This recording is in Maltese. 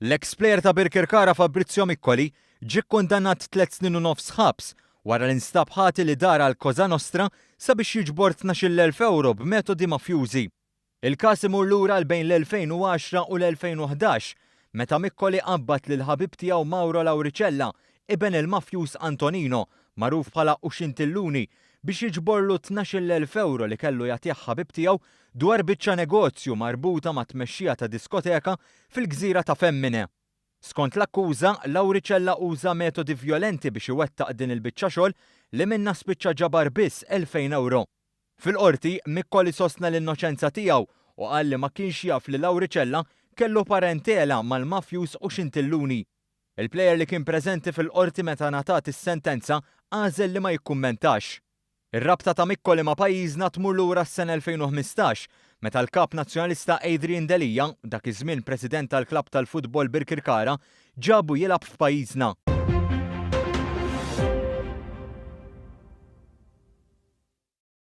L-ex-plejer ta' Birkirkara Fabrizio Miccoli ġie kkundannat 3 snin u nofs ħabs wara li nstab ħati li dar għal Cosa Nostra sabiex jiġbor 12,000 euro b'metodi mafjużi. Il-każ imur lura l bejn l-2010 u l-2011 meta Miccoli qabad lil ħabib tiegħu Mauro Lauricella iben il-mafjuż Antonino magħruf bħala Uxintilluni biex jiġborlu 12,000 euro li kellu jagħtih ħabib tiegħu dwar biċċa negozju marbuta ma' tmexxija ta' diskoteka fil-gżira ta' Femmine. Skont l-akkuża, Lauricella uża metodi vjolenti biex iwettaq din il-biċċa xogħol li minna spiċċa ġabar biss 2,000 euro. Fil-qorti, Miccoli sostna l-innoċenza tiegħu u qal li ma kienx jaf li Lauricella kellu parentela mal-mafjuż Uxintilluni. Il-plejer li kien preżenti fil-qorti meta ngħatat is-sentenza għażel li ma jikkummentax. Ir-rabta ta' Miccoli ma' pajjiżna tmur lura s-sena 2015 meta l-kap nazzjonalista Adrian Delija, dak iż-żmien president tal-klabb tal-futbol Birkirkara, ġabu jilgħab f'pajjiżna.